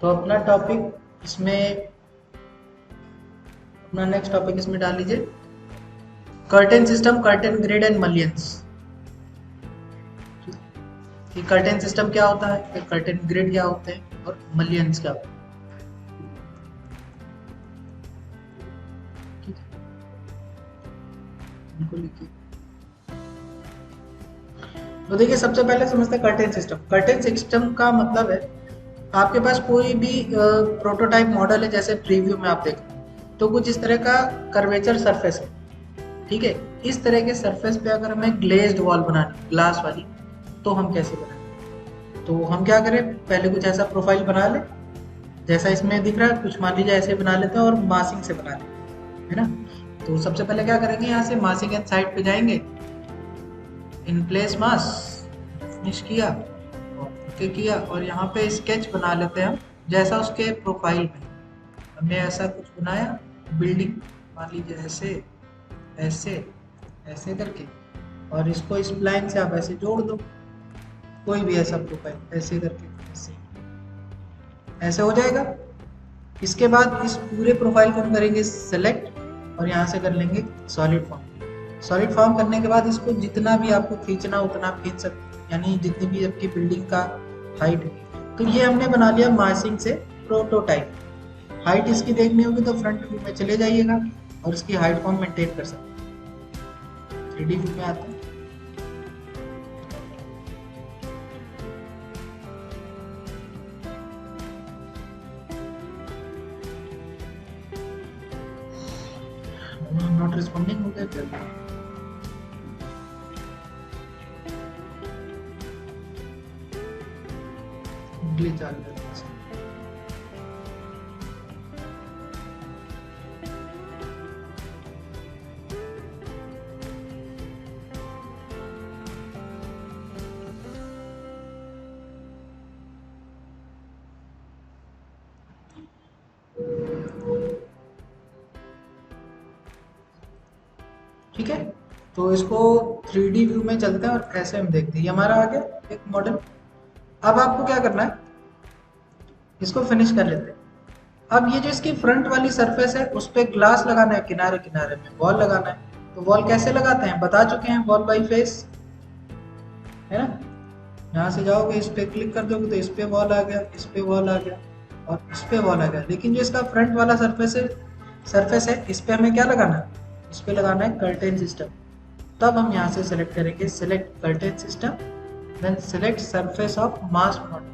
तो अपना टॉपिक इसमें अपना नेक्स्ट टॉपिक इसमें डाल लीजिए, curtain system, curtain grid and mullions. कि कर्टेन सिस्टम क्या होता है, कर्टेन ग्रिड क्या होते हैं और मलियंस क्या होते हैं। ठीक है, इनको लिखिए। तो देखिए सबसे पहले समझते हैं कर्टेन सिस्टम। कर्टेन सिस्टम का मतलब है आपके पास कोई भी प्रोटोटाइप मॉडल है, जैसे प्रीव्यू में आप देखें तो कुछ इस तरह का कर्वेचर सरफेस है। ठीक है, इस तरह के सरफेस पे अगर हमें ग्लेज्ड वॉल बनानी, ग्लास वाली, तो हम कैसे बनाएं? तो हम क्या करें, पहले कुछ ऐसा प्रोफाइल बना ले जैसा इसमें दिख रहा है, कुछ मान लीजिए ऐसे बना लेते हैं और मासिंग से बना लेते हैं, है ना। तो सबसे पहले क्या करेंगे, यहाँ से मासिंग एंड साइड पे जाएंगे, इन प्लेस मास फिनिश किया और ओके किया, और यहाँ पे स्केच बना लेते हैं हम जैसा उसके प्रोफाइल में। हमने ऐसा कुछ बनाया, बिल्डिंग मान लीजिए ऐसे ऐसे ऐसे करके, और इसको स्प्लाइन से आप ऐसे जोड़ दो, कोई भी ऐसा प्रोफाइल ऐसे करके, ऐसे ऐसे हो जाएगा। इसके बाद इस पूरे प्रोफाइल को हम करेंगे सेलेक्ट और यहाँ से कर लेंगे सॉलिड फॉर्म। सॉलिड फॉर्म करने के बाद इसको जितना भी आपको खींचना उतना आप खींच सकते हैं, यानी जितनी भी आपकी बिल्डिंग का हाइट है। तो ये हमने बना लिया मासिंग से प्रोटोटाइप। हाइट इसकी देखनी होगी तो फ्रंट व्यू में चले जाइएगा और इसकी हाइट को हम मेंटेन कर सकते हैं। 3D व्यू में आते हैं, नॉट रिस्पॉन्डिंग हो गया क्या? ग्लिच आ गया। ठीक है, तो इसको 3D व्यू में चलते हैं और ऐसे हम देखते हैं, ये हमारा आ गया एक मॉडल। अब आपको क्या करना है, इसको फिनिश कर लेते हैं। अब ये जो इसकी फ्रंट वाली सरफेस है उस पर ग्लास लगाना है, किनारे किनारे में वॉल लगाना है। तो वॉल कैसे लगाते हैं बता चुके हैं, वॉल बाई फेस, है ना। यहाँ से जाओगे, इस पे क्लिक कर दोगे तो इस पे वॉल आ गया, इस पे वॉल आ गया और इस पे वॉल आ गया। लेकिन जो इसका फ्रंट वाला सरफेस है इस पे हमें क्या लगाना है, इस पे लगाना है कर्टेन सिस्टम। तब हम यहाँ से सेलेक्ट करेंगे, select curtain system, then select surface of mass model,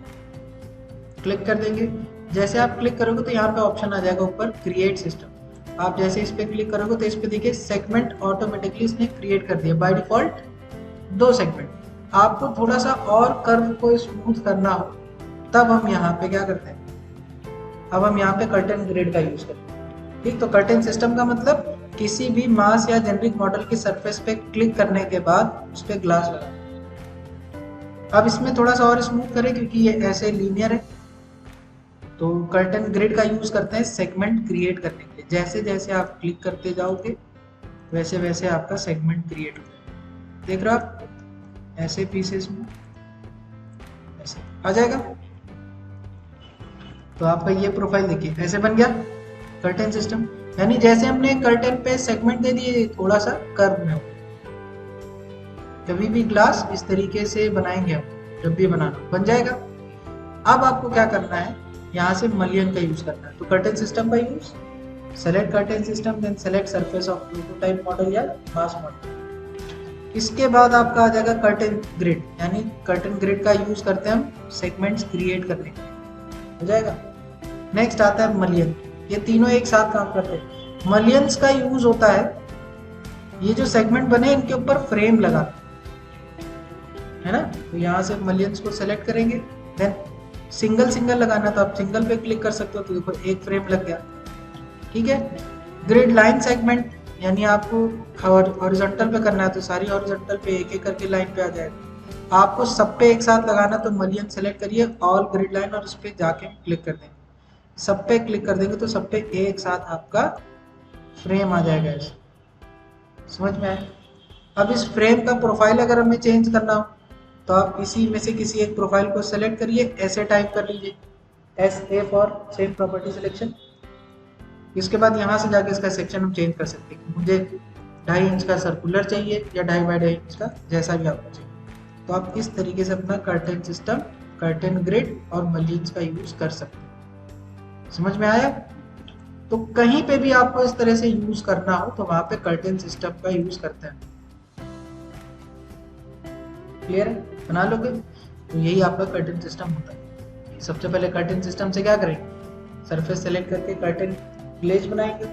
click कर देंगे। जैसे आप क्लिक करोगे तो यहाँ पे ऑप्शन आ जाएगा ऊपर क्रिएट सिस्टम। आप जैसे इस पे क्लिक करोगे तो इस पे देखिए सेगमेंट ऑटोमेटिकली इसने क्रिएट कर दिया, बाय डिफॉल्ट 2 सेगमेंट। आपको थोड़ा सा और कर्व को स्मूथ करना हो तब हम यहाँ पे क्या करते हैं, अब हम यहाँ पे कर्टेन ग्रिड का यूज करते हैं। ठीक, तो कर्टेन सिस्टम का मतलब किसी भी मास या जेनरिक मॉडल की सरफेस पे क्लिक करने के बाद उस पे ग्लास लगा। अब इसमें थोड़ा सा और स्मूथ करें क्योंकि ये ऐसे लीनियर है, तो कर्टेन ग्रिड का यूज करते हैं सेगमेंट क्रिएट करने के लिए। जैसे जैसे आप क्लिक करते जाओगे वैसे वैसे आपका सेगमेंट क्रिएट होता है। देख रहे हो आप, ऐसे पीसेस में ऐसे आ जाएगा। तो आपका ये प्रोफाइल देखिए ऐसे बन गया कर्टेन सिस्टम, यानी जैसे हमने कर्टेन पे सेगमेंट दे दिए थोड़ा सा कर्व में हो। कभी भी ग्लास इस तरीके से बनाएंगे हम, जब भी बनाना बन जाएगा। अब आपको क्या करना है, यहाँ से मलियन का यूज करना है। तो कर्टेन सिस्टम का use, select curtain system, then select surface of prototype model या मास मॉडल। इसके बाद आपका आ जाएगा कर्टेन ग्रिड, यानी कर्टेन ग्रिड का यूज करते हैं हम सेगमेंट्स क्रिएट करने के, हो जाएगा। नेक्स्ट आता है मलियन, ये तीनों एक साथ काम करते हैं। मलियंस का यूज होता है, ये जो सेगमेंट बने इनके ऊपर फ्रेम लगा, है ना। तो यहाँ से मलियंस को सेलेक्ट करेंगे, देन सिंगल सिंगल लगाना तो आप सिंगल पे क्लिक कर सकते हो, तो देखो एक फ्रेम लग गया। ठीक है, ग्रिड लाइन सेगमेंट, यानी आपको हॉरिजॉन्टल पे करना है तो सारी हॉरिजॉन्टल पे एक एक करके लाइन पे आ जाएगा। आपको सब पे एक साथ लगाना तो मलियन सेलेक्ट करिए, ऑल ग्रिड लाइन, और इस पे जाके क्लिक कर देंगे। सब पे क्लिक कर देंगे तो सब पे एक साथ आपका फ्रेम आ जाएगा ऐसे, समझ में आए। अब इस फ्रेम का प्रोफाइल अगर हमें चेंज करना हो तो आप इसी में से किसी एक प्रोफाइल को सेलेक्ट करिए, ऐसे टाइप कर लीजिए, SA for same property selection. इसके बाद यहाँ से जाके इसका सेक्शन हम चेंज कर सकते हैं, मुझे 2.5 इंच का सर्कुलर चाहिए या 2.5 बाई 2.5 इंच का, जैसा भी आपको चाहिए। तो आप इस तरीके से अपना कर्टेन सिस्टम, कर्टेन ग्रिड और मलियंस का यूज कर सकते हैं। समझ में आया? तो कहीं पे भी आपको इस तरह से यूज करना हो तो वहां पे कर्टेन सिस्टम का यूज करते हैं। क्लियर है? बना लोगे? तो यही आपका कर्टेन सिस्टम होता है। सबसे पहले कर्टेन सिस्टम से क्या करेंगे, सरफेस सेलेक्ट करके कर्टेन ग्लेज बनाएंगे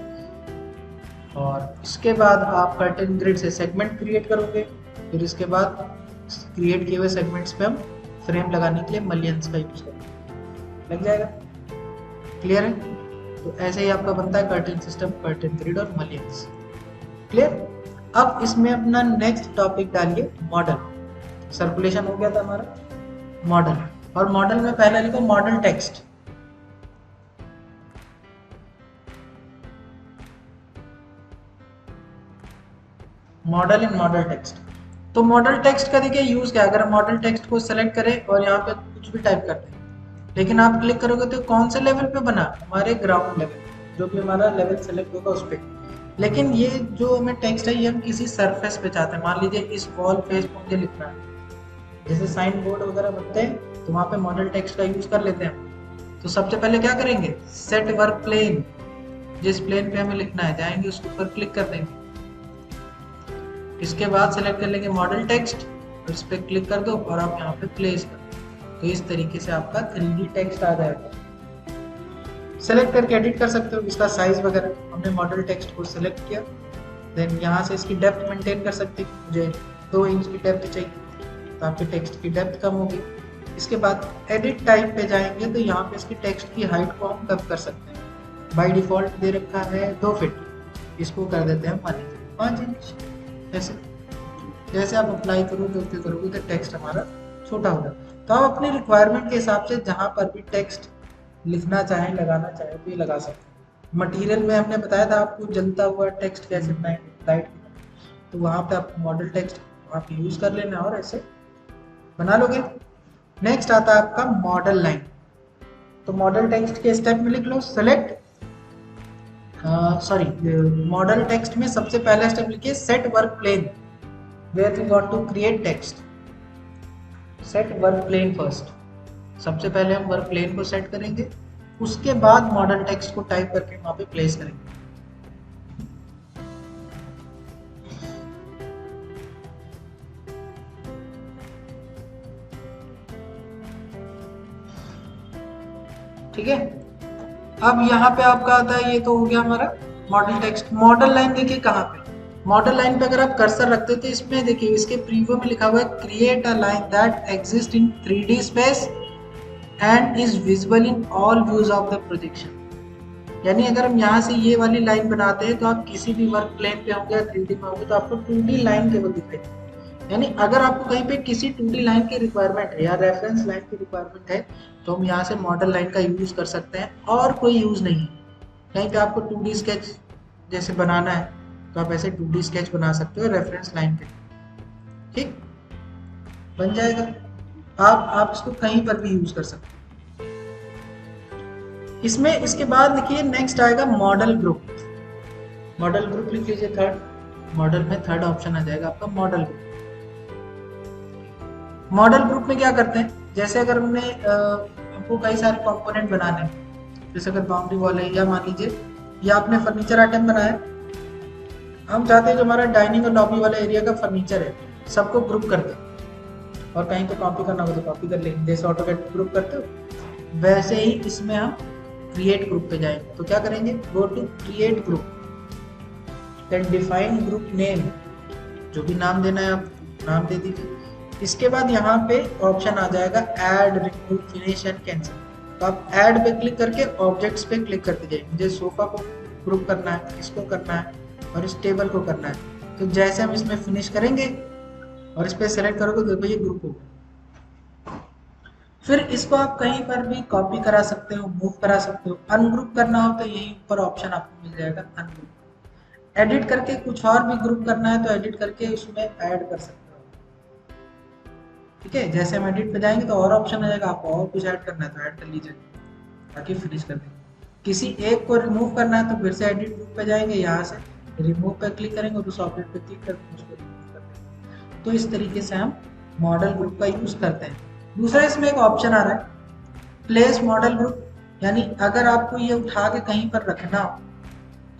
और इसके बाद आप कर्टेन ग्रिड से सेगमेंट क्रिएट करोगे। फिर इसके बाद क्रिएट किए हुए सेगमेंट्स पे हम फ्रेम लगाने के लिए मलियंस का यूज करेंगे। लग जाएगा? क्लियर है? तो ऐसे ही आपका बनता है कर्टेन सिस्टम, कर्टेन ग्रिड और मलियंस। क्लियर? अब इसमें अपना नेक्स्ट टॉपिक डालिए, मॉडल। सर्कुलेशन हो गया था हमारा, मॉडल। और मॉडल में पहले लिखो मॉडल टेक्स्ट। मॉडल इन मॉडल टेक्स्ट। तो मॉडल टेक्स्ट का देखिए यूज क्या है, अगर हम मॉडल टेक्स्ट को सेलेक्ट करें और यहाँ पे कुछ भी टाइप करते हैं, लेकिन आप क्लिक करोगे तो कौन से लेवल पे बना, हमारे ग्राउंड लेवल, जो भी हमारा लेवल सेलेक्ट होगा उस पर। लेकिन ये जो हमें टेक्स्ट है ये हम किसी सरफेस पे चाहते हैं, मान लीजिए इस वॉल फेस पे मुझे लिखना है, जैसे साइन बोर्ड वगैरह बनते हैं तो वहाँ पे मॉडल टेक्स्ट का यूज कर लेते हैं। तो सबसे पहले क्या करेंगे, सेट वर्क प्लेन, जिस प्लेन पे हमें लिखना है जाएंगे उसके ऊपर क्लिक कर देंगे। इसके बाद सेलेक्ट कर लेंगे मॉडल टेक्स्ट, इस पर क्लिक कर दो और आप यहाँ पे प्लेस कर दो। तो इस तरीके से आपका 3D टेक्स्ट आ जाएगा। सेलेक्ट करके एडिट कर सकते हो इसका साइज वगैरह। हमने मॉडल टेक्स्ट को सेलेक्ट किया, देन यहाँ से इसकी डेप्थ मेंटेन कर सकते हैं, मुझे 2 इंच की डेप्थ चाहिए तो आपके टेक्स्ट की डेप्थ कम होगी। इसके बाद एडिट टाइप पे जाएंगे तो यहाँ पे इसकी टेक्स्ट की हाइट को हम कम कर सकते हैं। बाय डिफॉल्ट दे रखा है 2 फीट, इसको कर देते हैं 5 इंच। ऐसे जैसे आप अप्लाई करोगे तो टेक्स्ट हमारा छोटा होगा। तो आप अपनी रिक्वायरमेंट के हिसाब से जहाँ पर भी टेक्स्ट लिखना चाहें, लगाना चाहें तो ये लगा सकते हैं। मटेरियल में हमने बताया था आपको जलता हुआ टेक्स्ट कैसे बनाएंगे लाइट, तो वहाँ पे आप मॉडल टेक्स्ट आप यूज कर लेना और ऐसे बना लोगे। नेक्स्ट आता है आपका मॉडल लाइन। तो मॉडल टेक्स्ट के स्टेप में लिख लो सेलेक्ट, मॉडल टेक्स्ट में सबसे पहला स्टेप लिखिए set work plane where we want to create text. Set work plane first, सबसे पहले हम वर्क प्लेन को सेट करेंगे, उसके बाद मॉडल टेक्स्ट को टाइप करके वहां पे प्लेस करेंगे। ठीक है, अब यहाँ पे आपका आता है, ये तो हो गया हमारा मॉडल टेक्स्ट। मॉडल लाइन देखिए कहाँ पे, मॉडल लाइन पे अगर आप कर्सर रखते हो तो इसमें देखिए इसके प्रीव्यू में लिखा हुआ है create a line that exist in 3D space and is visible in all views of the projection. यानी अगर हम यहाँ से ये वाली लाइन बनाते हैं तो आप किसी भी वर्क प्लेन पे होंगे या 3D में होंगे तो आपको 2D लाइन केवल दिखेगी। यानी अगर आपको कहीं पे किसी 2D लाइन की रिक्वायरमेंट है या रेफरेंस लाइन की रिक्वायरमेंट है तो हम यहाँ से मॉडल लाइन का यूज कर सकते हैं, और कोई यूज नहीं है। कहीं पे आपको 2D स्केच जैसे बनाना है तो आप ऐसे 2D स्केच बना सकते हो रेफरेंस लाइन के, ठीक बन जाएगा। आप इसको कहीं पर भी यूज कर सकते हो इसमें। इसके बाद लिखिए नेक्स्ट आएगा मॉडल ग्रुप। मॉडल ग्रुप लिख लीजिए थर्ड, मॉडल में थर्ड ऑप्शन आ जाएगा आपका मॉडल ग्रुप। मॉडल ग्रुप में क्या करते हैं, जैसे अगर हमको कई सारे कंपोनेंट बनाने हैं, जैसे अगर बाउंड्री वॉल है या मान लीजिए या आपने फर्नीचर आइटम बनाया, हम चाहते हैं जो हमारा डाइनिंग और लॉबी वाला एरिया का फर्नीचर है सबको ग्रुप कर दें, और कहीं तो कॉपी करना हो तो कॉपी कर लेंगे, जैसे ऑटोकैड ग्रुप करते हो वैसे ही इसमें हम क्रिएट ग्रुप पे जाएंगे। तो क्या करेंगे, go to create group, then define group name, जो भी नाम देना है आप नाम दे दीजिए। इसके बाद यहाँ पे ऑप्शन आ जाएगा add, remove, finish and cancel. तो आप ऐड पे क्लिक करके ऑब्जेक्ट्स पे क्लिक करते जाइए। मुझे सोफा को ग्रुप करना है, इसको करना है और इस टेबल को करना है। तो जैसे हम इसमें फिनिश करेंगे और इस पे सेलेक्ट करोगे तो देखो ये ग्रुप होगा। फिर इसको आप कहीं पर भी कॉपी करा सकते हो, मूव करा सकते हो। अनग्रुप करना हो तो यही ऊपर ऑप्शन आपको मिल जाएगा अनग्रुप। एडिट करके कुछ और भी ग्रुप करना है तो एडिट करके उसमें ऐड कर सकते हो। ठीक है, जैसे हम एडिट पे जाएंगे तो और ऑप्शन आ जाएगा, आपको और कुछ ऐड करना है तो ऐड कर लीजिए। ताकि फिनिश कर देंगे। किसी एक को रिमूव करना है तो फिर से एडिट ग्रुप पे जाएंगे, यहाँ से रिमूव पे क्लिक करेंगे और उस ऑब्जेक्ट पे क्लिक करके उसको रिमूव कर देंगे। तो इस तरीके से हम मॉडल ग्रुप का यूज करते हैं। दूसरा इसमें एक ऑप्शन आ रहा है प्लेस मॉडल ग्रुप, यानी अगर आपको ये उठा के कहीं पर रखना हो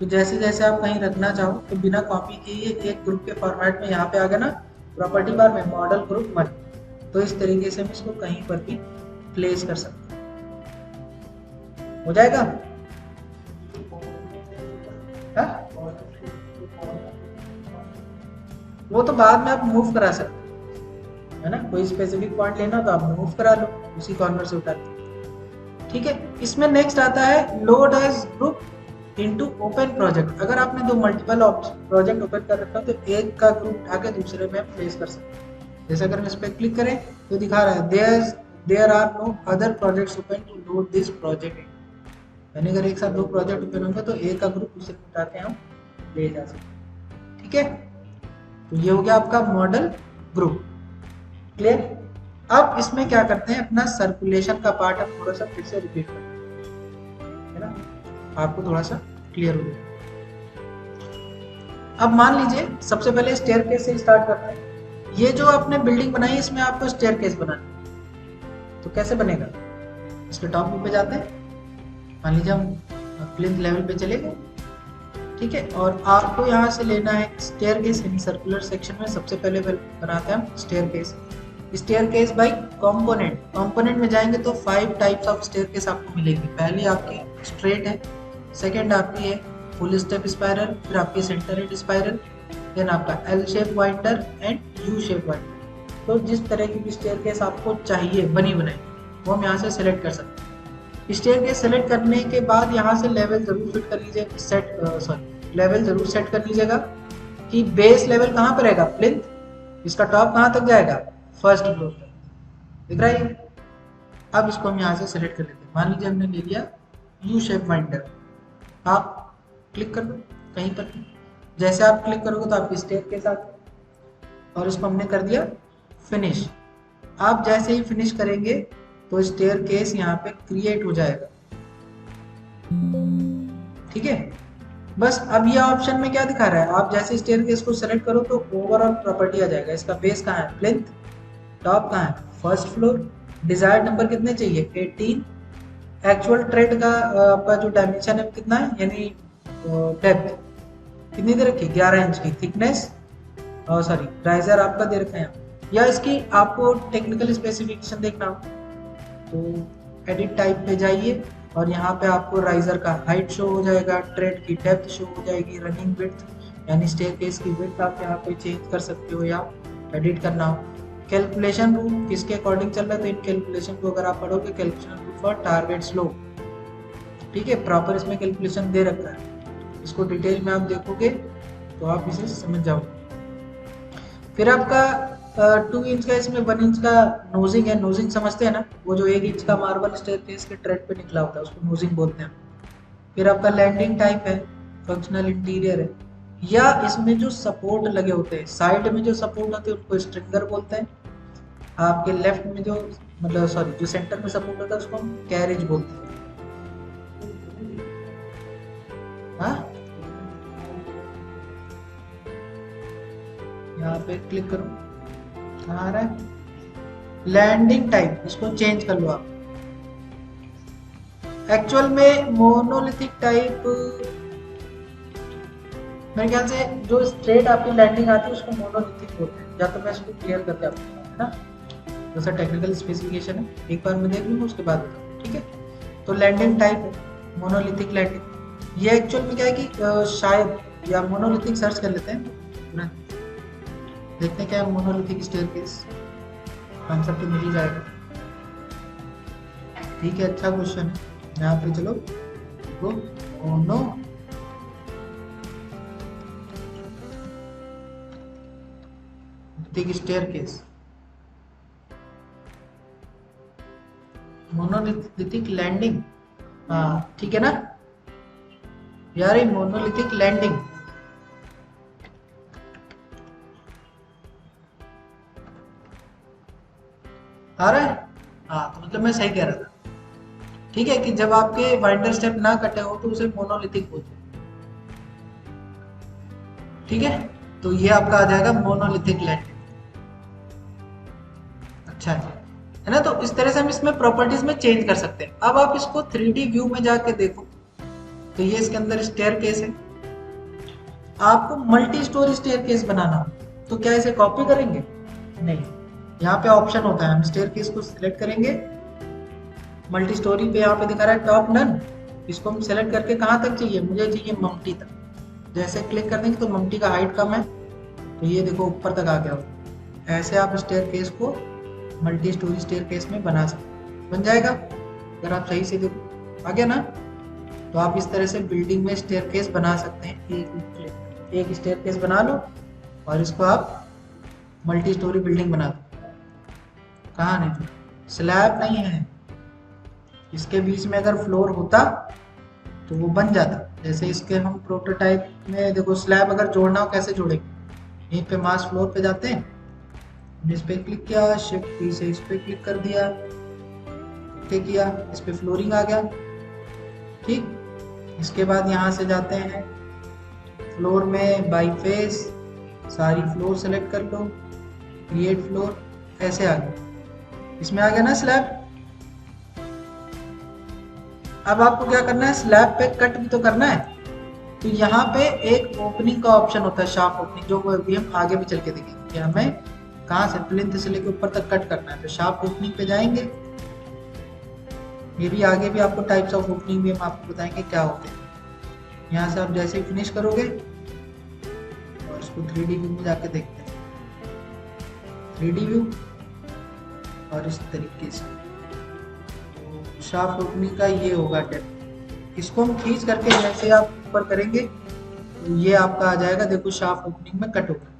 तो जैसे जैसे आप कहीं रखना चाहो तो बिना कॉपी किए एक ग्रुप के फॉर्मेट में यहाँ पे आ गया ना प्रॉपर्टी बार में मॉडल ग्रुप मत, तो इस तरीके से हम इसको कहीं पर भी प्लेस कर सकते हैं। हो जाएगा? हा? वो तो बाद में आप मूव करा सकते है ना, कोई स्पेसिफिक पॉइंट लेना तो आप मूव करा लो उसी कॉर्नर से उठा के। ठीक है, इसमें नेक्स्ट आता है load age group into open project. अगर आपने दो मल्टीपल प्रोजेक्ट ओपन कर रखा है तो एक का ग्रुप उठा के दूसरे में प्लेस कर सकते हैं। जैसे अगर हम इस पर क्लिक करें तो दिखा रहा है there are no other projects open to load this project, यानी अगर एक साथ दो प्रोजेक्ट ओपन होंगे तो एक का ग्रुप दूसरे में उठा के हम ले जा सकते हैं। ठीक है, तो ये हो गया आपका मॉडल ग्रुप। क्लियर? अब इसमें क्या करते हैं, अपना सर्कुलेशन का पार्ट हम थोड़ा सा फिर से रिपीट करते हैं, है ना, आपको थोड़ा सा क्लियर हो जाए। अब मान लीजिए सबसे पहले स्टेयरकेस से स्टार्ट करते हैं। ये जो आपने बिल्डिंग बनाई है इसमें आपको स्टेयरकेस बनाना है, तो कैसे बनेगा? इसके टॉप व्यू पे जाते हैं, मान लीजिए हम प्लिंथ लेवल पे चले गए, ठीक है, और आपको यहाँ से लेना है स्टेयरकेस। इन सर्कुलर सेक्शन में सबसे पहले बनाते हैं हम staircase. Staircase by component, component में जाएंगे तो 5 टाइप्स ऑफ स्टेयरकेस आपको मिलेगी। पहली आपकी स्ट्रेट है, सेकंड आपकी है फुल स्टेप स्पाइरल, फिर आपकी सेंटर हेड स्पाइरल, देन आपका L shape winder and U shape winder. तो जिस तरह की स्टेयरकेस आपको चाहिए बनी बनाई वो हम यहाँ से सेलेक्ट कर सकते हैं। स्टेयरकेस सेलेक्ट करने के बाद यहाँ से लेवल जरूर फिट कर लीजिए, लेवल जरूर सेट कर लीजिएगा कि बेस लेवल कहाँ पर रहेगा, प्लिंथ, इसका टॉप कहाँ तक जाएगा, फर्स्ट फ्लोर तक। दिख रहा है? अब इसको हम यहाँ से सेलेक्ट कर लेते हैं। मान लीजिए हमने ले लिया यू शेप वाइंडर, आप क्लिक कर दो कहीं पर, जैसे आप क्लिक करोगे तो आपकी स्टेयरकेस आ गई और इसको हमने कर दिया फिनिश। आप जैसे ही फिनिश करेंगे तो स्टेयरकेस यहाँ पे क्रिएट हो जाएगा। ठीक है, बस अब ये ऑप्शन में क्या दिखा रहा है, आप जैसे स्टेयरकेस को सेलेक्ट करो तो ओवरऑल प्रॉपर्टी आ जाएगा। इसका बेस कहाँ है, प्लिंथ, टॉप कहाँ है, फर्स्ट फ्लोर, डिजायर्ड नंबर कितने चाहिए, 18, एक्चुअल ट्रेड का आपका जो डायमेंशन है कितना है, यानी डेप्थ कितनी दे रखी, 11 इंच की, थिकनेस सॉरी राइजर आपका दे रखा है, या इसकी आपको टेक्निकल स्पेसिफिकेशन देखना हो तो एडिट टाइप पे जाइए और यहाँ पे आपको राइजर का हाइट शो हो जाएगा, ट्रेड की डेप्थ शो हो जाएगी, रनिंग विड्थ यानी स्टेयरकेस की विड्थ आप यहाँ पे चेंज कर सकते हो या एडिट करना हो। कैलकुलेशन रूल किसके अकॉर्डिंग चल रहा है, तो इन कैलकुलेशन को अगर आप पढ़ोगे, calculation rule for target slow, ठीक है, प्रॉपर इसमें कैलकुलेशन दे रखा है। इसको डिटेल में आप देखोगे तो आप इसे समझ जाओगे। फिर आपका 2 इंच का, इसमें 1 इंच का नोजिंग है। नोजिंग समझते हैं ना, वो जो 1 इंच का मार्बल स्टेयरकेस के ट्रेड पे निकला होता है उसको नोजिंग बोलते हैं। फिर आपका लैंडिंग टाइप है, फंक्शनल इंटीरियर है, या इसमें जो सपोर्ट लगे होते हैं, साइड में जो सपोर्ट होते हैं उनको स्ट्रिंगर बोलते हैं। आपके लेफ्ट में जो मतलब सॉरी जो सेंटर में सपोर्ट होता है उसको हम कैरेज बोलते हैं। हाँ, यहाँ पे क्लिक करो, आ रहा है लैंडिंग टाइप, इसको चेंज कर लो आप। एक्चुअल में मोनोलिथिक टाइप मेरे ख्याल से जो स्ट्रेट आपकी लैंडिंग आती है उसको मोनोलिथिक बोलते हैं, या तो मैं इसको क्लियर करके आपको है ना, जैसा टेक्निकल स्पेसिफिकेशन है एक बार मैं देख लूँगा उसके बाद बताऊँ। ठीक है, तो लैंडिंग टाइप है मोनोलिथिक लैंडिंग। ये एक्चुअल में क्या है कि शायद या मोनोलिथिक सर्च कर लेते हैं ना, देखते हैं क्या मोनोलिथिक स्टेयरकेस कॉन्सेप्ट मिल ही जाएगा। ठीक है, अच्छा क्वेश्चन है। यहाँ पे चलो वो मोनोलिथिक स्टेयरकेस, मोनोलिथिक लैंडिंग, हाँ ठीक है ना यार, ये मोनोलिथिक लैंडिंग आ रहा है, हाँ तो मतलब मैं सही कह रहा था। ठीक है, कि जब आपके बाइंडर स्टेप ना कटे हो तो उसे मोनोलिथिक बोलते हैं। ठीक है, तो ये आपका आ जाएगा मोनोलिथिक लैंडिंग। अच्छा है ना। तो इस तरह से हम इसमें प्रॉपर्टीज में चेंज कर सकते हैं। अब आप इसको 3D व्यू में जाके देखो तो ये इसके अंदर स्टेयरकेस है। आपको मल्टी स्टोरी स्टेयरकेस बनाना हो तो क्या इसे कॉपी करेंगे? नहीं, यहाँ पे ऑप्शन होता है, हम स्टेयरकेस को सिलेक्ट करेंगे, मल्टी स्टोरी पे यहाँ पे दिखा रहा है टॉप नन, इसको हम सेलेक्ट करके कहाँ तक चाहिए, मुझे चाहिए ममटी तक। जैसे क्लिक कर देंगे तो ममटी का हाइट कम है तो ये देखो ऊपर तक आ गया। ऐसे आप स्टेयरकेस को मल्टी स्टोरी स्टेयरकेस में बना सकते, बन जाएगा अगर आप सही से देखो। आ गया ना। तो आप इस तरह से बिल्डिंग में स्टेयरकेस बना सकते हैं। एक स्टेयरकेस बना लो और इसको आप मल्टी स्टोरी बिल्डिंग बना दो। कहाँ नहीं, स्लैब नहीं है, इसके बीच में अगर फ्लोर होता तो वो बन जाता। जैसे इसके हम प्रोटोटाइप में देखो, स्लैब अगर जोड़ना हो कैसे जोड़ेंगे, यहीं पे मास फ्लोर पे जाते हैं, इस पे क्लिक किया, शिफ्ट की से इस पे क्लिक कर दिया, ओके किया, इस पे फ्लोरिंग आ गया। ठीक, इसके बाद यहाँ से जाते हैं फ्लोर में, बाई फेस सारी फ्लोर सेलेक्ट कर लो, क्रिएट फ्लोर, ऐसे आ गया, इसमें आ गया ना स्लैब। अब आपको क्या करना है, स्लैब पे कट भी तो करना है। तो यहाँ पे एक ओपनिंग का ऑप्शन होता है, शार्प ओपनिंग, जो अभी हम आगे भी चल के देखेंगे कि हमें कहाँ से प्लिंथ से लेकर ऊपर तक कट करना है। तो शार्प ओपनिंग पे जाएंगे, ये भी आगे भी आपको टाइप्स ऑफ ओपनिंग भी हम आपको बताएंगे क्या होते हैं। यहाँ से आप जैसे ही फिनिश करोगे और इसको 3D व्यू में जाके देखते हैं, 3D व्यू और इस तरीके से शार्प ओपनिंग का ये होगा डेप्थ। इसको हम खींच करके जैसे आप ऊपर करेंगे तो ये आपका आ जाएगा, देखो शार्प ओपनिंग में कट हो गया,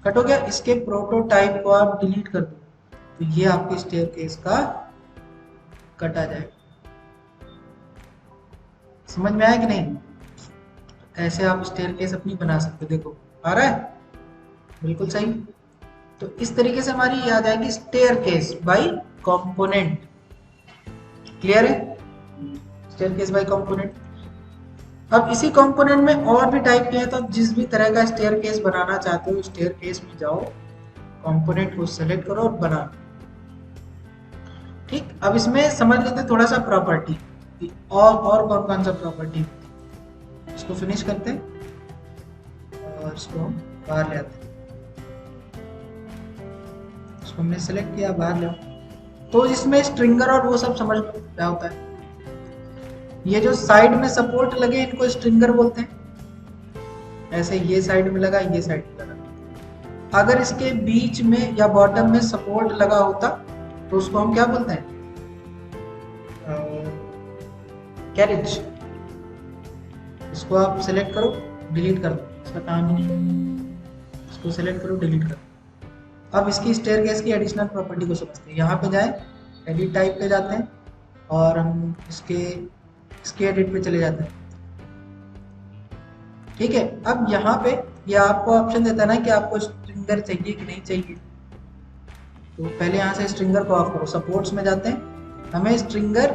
कट हो गया। इसके प्रोटोटाइप को आप डिलीट कर दो तो ये आपके स्टेयरकेस का कट आ जाएगा। समझ में आया कि नहीं? ऐसे आप स्टेयरकेस अपनी बना सकते हो। देखो आ रहा है बिल्कुल सही। तो इस तरीके से हमारी ये आ जाएगी स्टेयरकेस बाय कंपोनेंट। क्लियर है? Staircase by component. अब इसी कंपोनेंट में और भी टाइप के हैं, तो जिस भी तरह का स्टेयरकेस बनाना चाहते हो स्टेयरकेस में जाओ, कंपोनेंट को सेलेक्ट करो और बना। ठीक, अब इसमें समझ लेते थोड़ा सा प्रॉपर्टी और कौन सा प्रॉपर्टी। इसको फिनिश करते हैं और इसको बाहर ले आते हैं। इसको हमने सेलेक्ट किया, बाहर ले आओ। तो इसमें स्ट्रिंगर और वो सब समझ लो क्या होता है। ये जो साइड में सपोर्ट लगे इनको स्ट्रिंगर बोलते हैं। ऐसे ये साइड में लगा, ये साइड में लगा। अगर इसके बीच में या बॉटम में सपोर्ट लगा होता तो उसको हम क्या बोलते हैं? कैरेज। इसको आप सेलेक्ट करो, डिलीट कर दो, इसका काम ही नहीं। इसको सेलेक्ट करो, डिलीट कर दो। अब इसकी स्टेयरकेस की एडिशनल प्रॉपर्टी को समझते हैं। यहाँ पे जाएं, एडिट टाइप पे जाते हैं और हम इसके एडिट पे चले जाते हैं। ठीक है, अब यहाँ पे ये आपको ऑप्शन देता है ना कि आपको स्ट्रिंगर चाहिए कि नहीं चाहिए। तो पहले यहाँ से स्ट्रिंगर को ऑफ करो, सपोर्ट्स में जाते हैं, हमें स्ट्रिंगर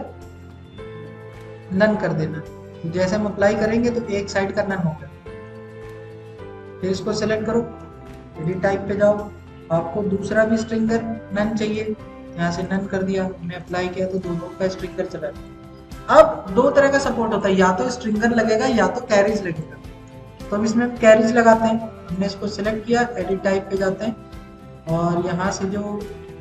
नन कर देना। तो जैसे हम अप्लाई करेंगे तो एक साइड का नन होगा। फिर इसको सेलेक्ट करो, एडिट टाइप पे जाओ, आपको दूसरा भी स्ट्रिंगर नन चाहिए, यहाँ से नन कर दिया, हमने अप्लाई किया तो दोनों का स्ट्रिंगर चला गया। अब दो तरह का सपोर्ट होता है, या तो स्ट्रिंगर लगेगा या तो कैरिज लगेगा। तो हम इसमें कैरिज लगाते हैं। हमने इसको सेलेक्ट किया, एडिट टाइप पे जाते हैं और यहाँ से जो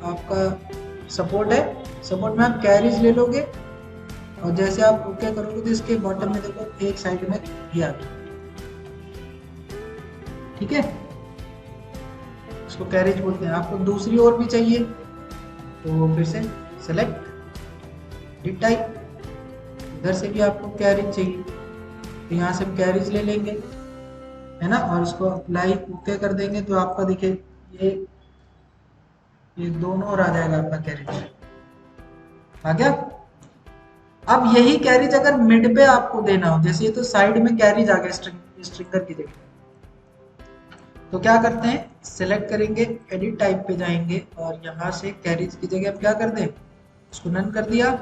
आपका सपोर्ट है, सपोर्ट में आप कैरिज ले लोगे और जैसे आप ओके करोगे तो इसके बॉटम में देखो एक साइड में ये आ गया। ठीक है, इसको कैरेज बोलते हैं। आपको दूसरी ओर भी चाहिए तो फिर से सेलेक्ट, एडिट टाइप, इधर से भी आपको कैरेज चाहिए तो यहाँ से हम कैरेज ले लेंगे, है ना, और इसको अप्लाई ओके कर देंगे तो आपका देखिए ये दोनों और आ जाएगा आपका कैरेज। आ गया। अब यही कैरेज अगर मिड पे आपको देना हो, जैसे ये तो साइड में कैरेज आ गया स्ट्रिंगर की जगह, तो क्या करते हैं, सिलेक्ट करेंगे, एडिट टाइप पे जाएंगे और यहाँ से कैरेज की जगह आप क्या कर दें, इसको नन कर दिया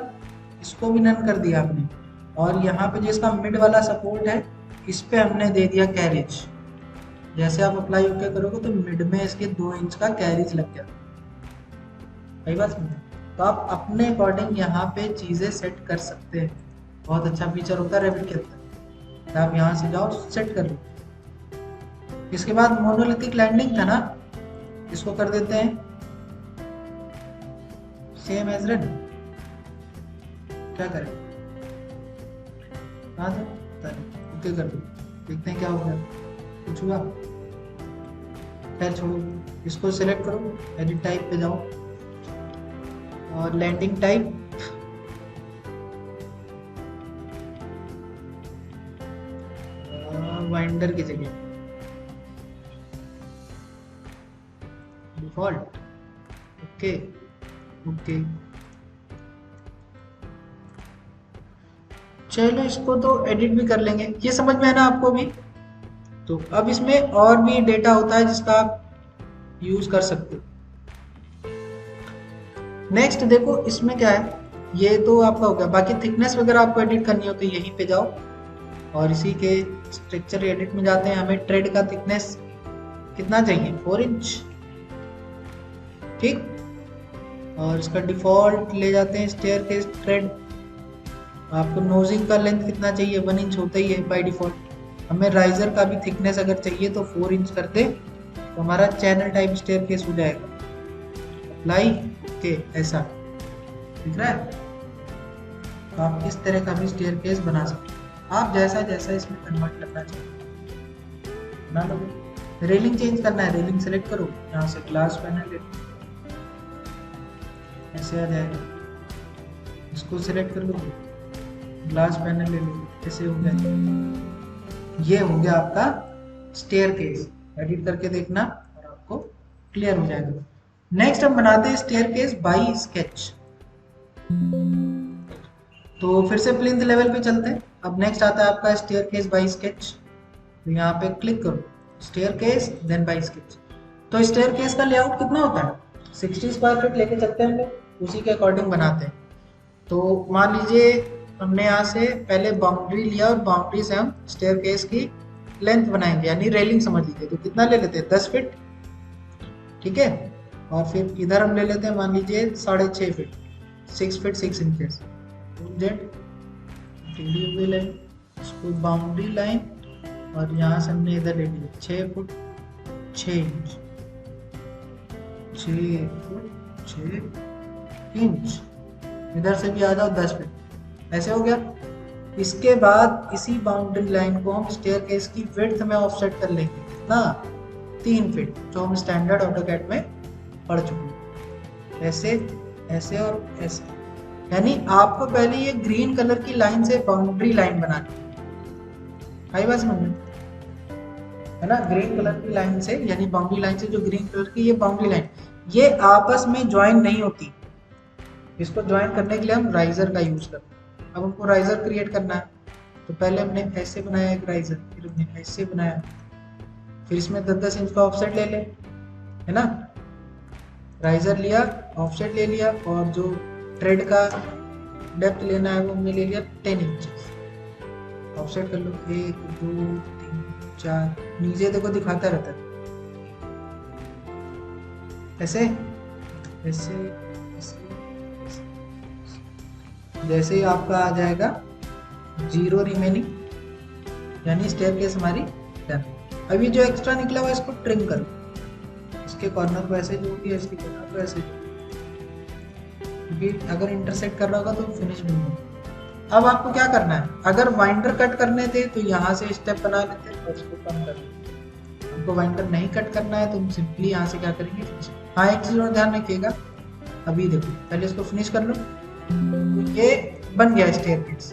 इसको भी नन कर दिया आपने। और यहाँ पे जो इसका मिड वाला सपोर्ट है, इस पे हमने दे दिया कैरेज। जैसे आप अप्लाई ओके करोगे तो मिड में इसके 2 इंच का कैरेज लग गया। सही बात समझे? तो आप अपने अकॉर्डिंग यहाँ पे चीज़ें सेट कर सकते हैं। बहुत अच्छा फीचर होता है रेविट के अंदर। आप यहाँ से जाओ सेट कर लो। इसके बाद मोनोलिथिक लैंडिंग था ना, इसको कर देते हैं सेम एज रन। क्या करें, ओके कर दो, देखते हैं क्या होगा। कुछ हुआ? खैर छोड़ो, इसको सिलेक्ट करो, एडिट टाइप पे जाओ और लैंडिंग टाइप वाइंडर की जगह डिफॉल्ट। ओके ओके, चलो इसको तो एडिट भी कर लेंगे। ये समझ में है ना आपको भी? तो अब इसमें और भी डेटा होता है जिसका आप यूज कर सकते हो। नेक्स्ट देखो इसमें क्या है, ये तो आपका हो गया। बाकी थिकनेस वगैरह आपको एडिट करनी हो तो यहीं पे जाओ और इसी के स्ट्रक्चर एडिट में जाते हैं। हमें ट्रेड का थिकनेस कितना चाहिए, 4 इंच, ठीक। और इसका डिफॉल्ट ले जाते हैं स्टेयर के ट्रेड। आपको नोजिंग का लेंथ कितना चाहिए, 1 इंच होता ही है बाय डिफॉल्ट। हमें राइजर का भी थिकनेस अगर चाहिए तो 4 इंच कर दे तो हमारा चैनल टाइप स्टेयर केस हो जाएगा। अप्लाई ओके, ऐसा दिख रहा है। तो आप इस तरह का भी स्टेयर केस बना सकते हैं। आप जैसा जैसा इसमें कन्वर्ट करना चाहिए बना लो। रेलिंग चेंज करना है, रेलिंग सेलेक्ट करो, यहाँ से ग्लास पैनल ले लो, ऐसे आ जाएगा। इसको सिलेक्ट कर लो, ग्लास पैनल ले लो, ऐसे हो गया। ये हो गया आपका स्टेयर केस। एडिट करके देखना और आपको क्लियर हो जाएगा। नेक्स्ट हम बनाते हैं स्टेयर केस बाई स्केच। तो फिर से प्लिंथ लेवल पे चलते हैं। अब नेक्स्ट आता है आपका स्टेयर केस बाई स्केच। तो यहाँ पे क्लिक करो, staircase then by sketch. तो स्टेयर केस का लेआउट कितना होता है, 60 स्क्वायर फीट लेके चलते हैं हम लोग, उसी के अकॉर्डिंग बनाते हैं। तो मान लीजिए हमने यहाँ से पहले बाउंड्री लिया और बाउंड्री से हम स्टेयर केस की लेंथ बनाएंगे, यानी रेलिंग समझ लीजिए। तो कितना ले लेते हैं, 10 फीट, ठीक है। और फिर इधर हम ले लेते हैं मान लीजिए 6.5 फीट, 6 फीट 6 इंचेस। लाइन, उसको बाउंड्री लाइन, और यहाँ से हमने इधर ले लिया 6 फुट 6 इंच, 6 फुट 6 इंच। इधर से भी आ जाओ 10 फीट, ऐसे हो गया। इसके बाद इसी बाउंड्री लाइन को हम स्टेयर केस की विड्थ में ऑफसेट कर लेंगे, कितना, 3 फीट, जो हम स्टैंडर्ड ऑटोकैड में पढ़ चुके हैं। ऐसे ऐसे और ऐसे, यानी आपको पहले ये ग्रीन कलर की लाइन से बाउंड्री लाइन बनानी है। बात समझ में है ना? ग्रीन कलर की लाइन से, यानी बाउंड्री लाइन से, जो ग्रीन कलर की ये बाउंड्री लाइन, ये आपस में ज्वाइन नहीं होती। इसको ज्वाइन करने के लिए हम राइजर का यूज करते हैं। अब हमको राइजर क्रिएट करना है, तो पहले हमने ऐसे बनाया एक राइजर, फिर हमने ऐसे बनाया, फिर इसमें 10-10 इंच का ऑफसेट ले ले, है ना। राइजर लिया, ऑफसेट ले लिया, और जो ट्रेड का डेप्थ लेना है वो हमने ले लिया 10 इंच। ऑफसेट कर लो, 1 2 3 4, नीचे देखो दिखाता रहता है, ऐसे ऐसे ऐसे। जैसे ही आपका आ जाएगा 0 रिमेनिंग, यानी स्टेयर केस हमारी डन। अभी जो एक्स्ट्रा निकला हुआ इसको ट्रिम करो, इसके कॉर्नर को ऐसे जोड़ दिया, इसके कॉर्नर को ऐसे जोड़, क्योंकि अगर इंटरसेक्ट कर रहा होगा तो फिनिश भी नहीं। अब आपको क्या करना है, अगर वाइंडर कट करने थे तो यहाँ से स्टेप बना लेते हैं और इसको कम कर लेते। हमको वाइंडर नहीं कट करना है तो हम सिंपली यहाँ से क्या करेंगे, फिनिश। हाँ, एक चीज और ध्यान रखिएगा, अभी देखो पहले इसको फिनिश कर लो। ये बन गया स्टेयर केस।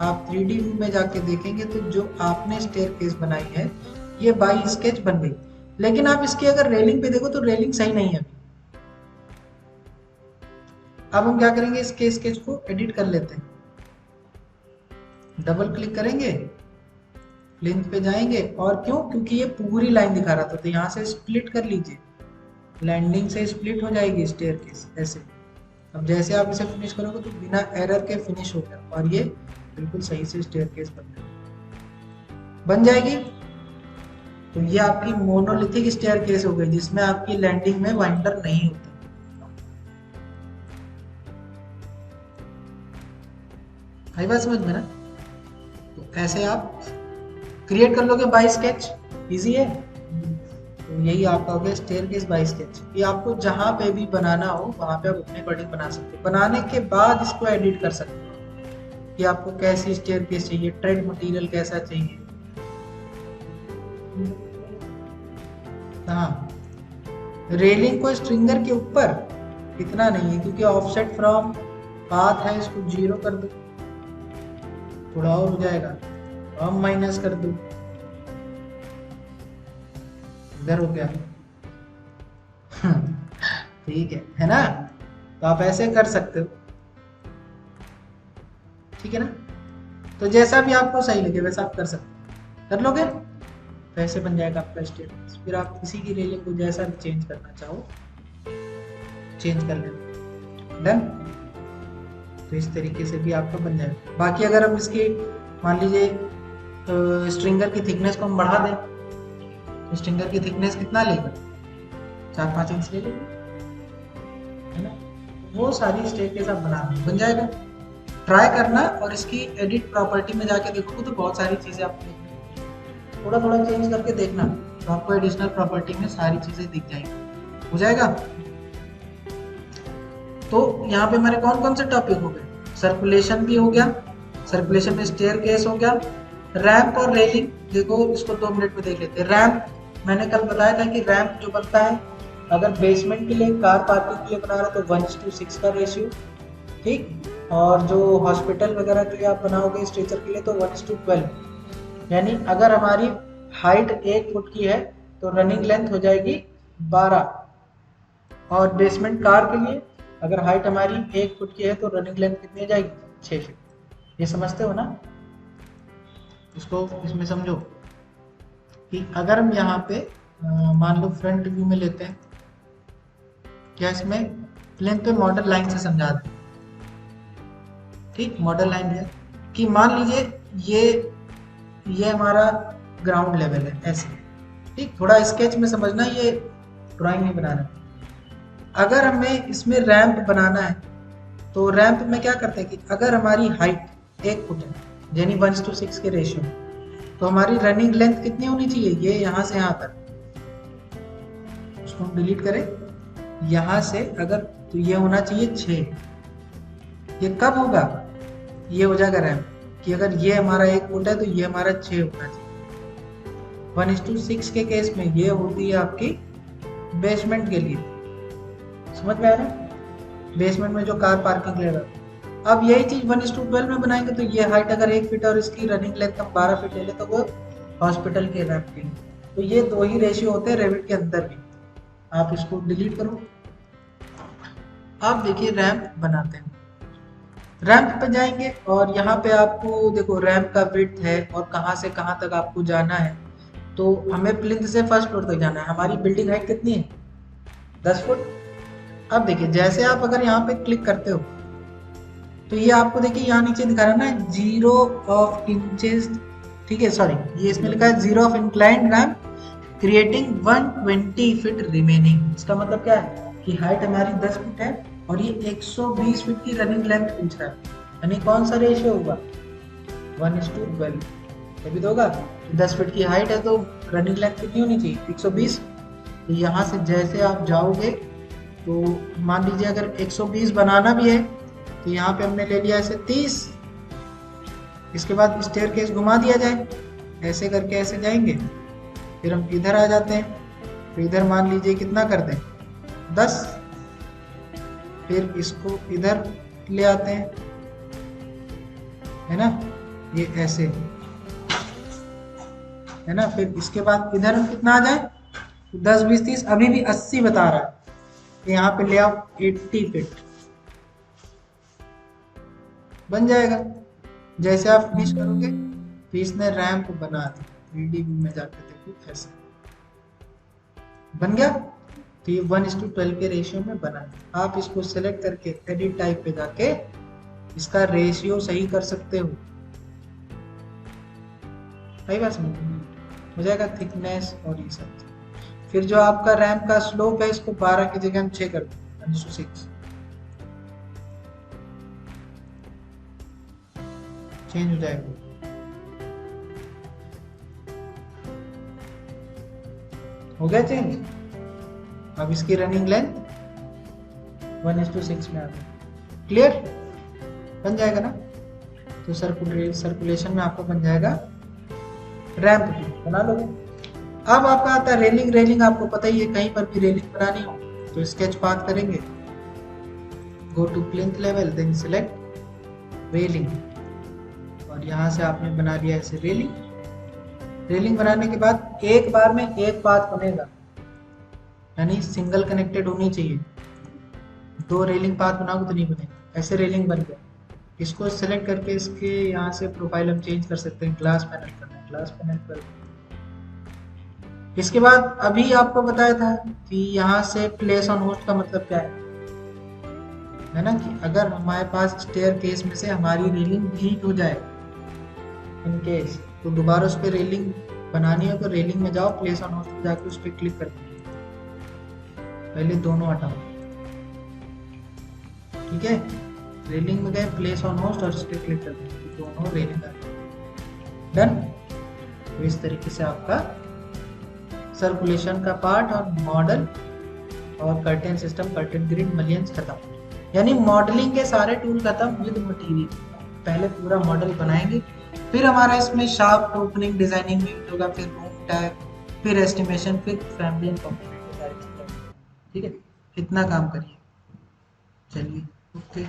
आप 3D व्यू में जाके देखेंगे तो जो आपने स्टेयर केस बनाई है ये बाई स्केच बन गई। लेकिन आप इसकी अगर रेलिंग पे देखो तो रेलिंग सही नहीं है। अब हम क्या करेंगे, इसके स्केच को एडिट कर लेते हैं। डबल क्लिक करेंगे, लेंथ पे जाएंगे, और क्यों, क्योंकि ये पूरी लाइन दिखा रहा था, तो यहाँ से स्प्लिट कर लीजिए, लैंडिंग से स्प्लिट हो जाएगी स्टेयर केस, ऐसे अब जैसे आप इसे फिनिश करोगे तो बिना एरर के फिनिश हो गया और ये बिल्कुल सही से स्टेयरकेस बन जाएगी। तो ये आपकी मोनोलिथिक स्टेयरकेस हो गई जिसमें आपकी लैंडिंग में वाइंडर नहीं होता। आई बात समझ में ना? तो ऐसे आप क्रिएट कर लोगे बाय स्केच, इजी है। तो यही आपका हो गया स्टेयरकेस बाय स्केच। ये आपको जहां पे भी बनाना हो वहां पे आप अपने अकॉर्डिंग बना सकते हो। बनाने के बाद इसको एडिट कर सकते हो कि आपको कैसी स्टेयरकेस चाहिए, ट्रेड मटेरियल कैसा चाहिए। हाँ, रेलिंग को स्ट्रिंगर के ऊपर इतना नहीं है क्योंकि ऑफसेट फ्रॉम पाथ है, इसको 0 कर दो, थोड़ा और हो जाएगा, हम माइनस कर दो, इधर हो गया। ठीक है ना? तो आप ऐसे कर सकते हो, ठीक है ना? तो जैसा भी आपको सही लगे वैसा आप कर सकते हो। कर लोगे तो ऐसे बन जाएगा आपका स्टेटस। फिर आप किसी की रेलिंग को जैसा भी चेंज करना चाहो चेंज कर लेना। डन? तो इस तरीके से भी आपका बन जाएगा। बाकी अगर हम इसकी मान लीजिए स्ट्रिंगर की थिकनेस को हम बढ़ा दें तो स्ट्रिंगर की थिकनेस कितना लेगा? 4-5 इंच ले लेगा, है ना? वो सारी स्टेयरकेस आप बना बन जाएगा। ट्राई करना और इसकी एडिट प्रॉपर्टी में जाके देखोगे तो बहुत सारी चीजें आपको थोड़ा थोड़ा चेंज करके देखना, तो आपको एडिशनल प्रॉपर्टी में सारी चीजें दिख जाएंगी। हो जाएगा? तो यहाँ पे हमारे कौन कौन से टॉपिक हो गए? सर्कुलेशन भी हो गया, सर्कुलेशन में स्टेयरकेस हो गया, रैंप और रेलिंग। देखो इसको 2 मिनट में देख लेते हैं। रैंप मैंने कल बताया था कि रैंप जो बनता है अगर बेसमेंट के लिए, कार पार्किंग के लिए बना रहे तो 1:6 का रेशियो, ठीक। और जो हॉस्पिटल वगैरह के लिए आप बनाओगे स्ट्रेचर के लिए तो 1:12, यानी अगर हमारी हाइट 1 फुट की है तो रनिंग लेंथ हो जाएगी 12, और बेसमेंट कार के लिए अगर हाइट हमारी 1 फुट की है तो रनिंग लेंथ कितनी हो जाएगी? 6 फीट। ये समझते हो ना? इसको इसमें समझो कि अगर हम यहाँ पे मान लो फ्रंट व्यू में लेते हैं, क्या इसमें प्लेन पे मॉडल लाइन से समझा दें, ठीक। मॉडल लाइन है कि मान लीजिए ये हमारा ग्राउंड लेवल है ऐसे, ठीक। थोड़ा स्केच में समझना, ये ड्राइंग नहीं बनाना। अगर हमें इसमें रैंप बनाना है तो रैंप में क्या करते हैं कि अगर हमारी हाइट 1 फुट है यानी 1:6 के रेशियो, तो हमारी रनिंग लेंथ कितनी होनी चाहिए? ये यहाँ से यहाँ तक, उसको हम डिलीट करें, यहाँ से अगर तो ये होना चाहिए 6। ये कब होगा? ये हो जाएगा रैंप कि अगर ये हमारा 1 फुट है तो ये हमारा 6 होना चाहिए। 1:6 के केस में ये होती है आपकी बेसमेंट के लिए, समझ में आया ना? बेसमेंट में जो कार पार्किंग ले रहा। अब यही चीज 1:12 में बनाएंगे तो ये हाइट अगर 1 फीट और इसकी रनिंग लेंथ हम 12 फीट ले ले तो वो हॉस्पिटल के रैंप के लिए। तो ये 2 ही रेशियो होते हैं रेविट के अंदर भी। आप इसको डिलीट करो। आप देखिए रैंप बनाते हैं, रैंप पे जाएंगे और यहाँ पे आपको देखो रैंप का विड्थ है और कहाँ से कहाँ तक आपको जाना है। तो हमें प्लिंथ से फर्स्ट फ्लोर तक जाना है। हमारी बिल्डिंग हाइट कितनी है? 10 फुट। अब देखिए जैसे आप अगर यहाँ पे क्लिक करते हो तो ये आपको देखिए यहाँ नीचे दिखा रहा है ना 0 ऑफ इंचेस, ठीक है। सॉरी, ये इसमें लिखा है 0 of inclined ramp creating 120 feet remaining. इसका मतलब क्या है कि हाइट हमारी 10 फीट है और ये 120 फीट की रनिंग लेंथ पूछ रहा है, यानी कौन सा रेशियो होगा? 1:12। तभी तो होगा 10 फीट की हाइट है तो रनिंग लेंथ कितनी होनी चाहिए? 120। तो यहाँ से जैसे आप जाओगे तो मान लीजिए अगर 120 बनाना भी है तो यहाँ पे हमने ले लिया ऐसे 30। इसके बाद स्टेयरकेस घुमा दिया जाए, ऐसे करके ऐसे जाएंगे, फिर हम इधर आ जाते हैं, फिर इधर मान लीजिए कितना कर दें? 10। फिर इसको इधर ले आते हैं, है ना? ये ऐसे है ना। फिर इसके बाद इधर हम कितना आ जाए? 10, 20, 30, अभी भी 80 बता रहा है। तो यहाँ पे ले आओ 80 फीट, बन जाएगा। जैसे आप फिनिश करोगे तो इसने रैंप बना दी। 3D व्यू में जाकर देखो, ऐसे बन गया। तो ये 1:12 के रेशियो में बना है। आप इसको सेलेक्ट करके एडिट टाइप पे जाके इसका रेशियो सही कर सकते हो। सही बात समझ हो जाएगा थिकनेस और ये सब। फिर जो आपका रैम का स्लोप है इसको 12 की जगह हम 6 कर दें 1:6 चेंज हो जाएगा। हो गया चेंज। अब इसकी रनिंग लेंथ 1:6 में आ गई। क्लियर बन जाएगा ना। तो सर्कुलेशन में आपको बन जाएगा रैंप भी बना लो। अब आपका आता है रेलिंग। रेलिंग आपको पता ही है, कहीं पर भी रेलिंग बनानी हो तो स्केच पाथ करेंगे, go to plinth level, then select railing, और यहाँ से आपने बना लिया ऐसे रेलिंग। रेलिंग बनाने के बाद एक बार में एक पाथ बनेगा, यानी सिंगल कनेक्टेड होनी चाहिए। 2 रेलिंग पाथ बनाओगे तो नहीं बनेगा। ऐसे रेलिंग बन गया। इसको सेलेक्ट करके इसके यहाँ से प्रोफाइल हम चेंज कर सकते हैं, ग्लास पैनल करना है, ग्लास पैनल पर। इसके बाद अभी आपको बताया था कि यहाँ से प्लेस ऑन होस्ट का मतलब क्या है ना, कि अगर हमारे पास स्टेयर केस में से हमारी रेलिंग हीट हो जाए इन केस, तो दोबारा उस पर रेलिंग बनानी है तो रेलिंग में जाओ, प्लेस ऑन होस्ट पे जाकर उस पर क्लिक कर दीजिए। पहले दोनों हटाओ, ठीक है। रेलिंग में गए, प्लेस ऑन होस्ट और इस पर क्लिक कर दीजिए, दोनों रेलिंग आ गई। डन। तो इस तरीके से आपका सर्कुलेशन का पार्ट और मॉडल और कर्टेन सिस्टम, कर्टेन ग्रिड, मलियंस खत्म। यानी मॉडलिंग के सारे टूल खत्म विद मटेरियल। पहले पूरा मॉडल बनाएंगे, फिर हमारा इसमें शाफ्ट, ओपनिंग, डिजाइनिंग में होगा, फिर रूम टैग, फिर एस्टिमेशन, फिर फैमिली एंड कंपोनेंट, सारी चीजें। ठीक है, इतना काम करिए। चलिए, ओके।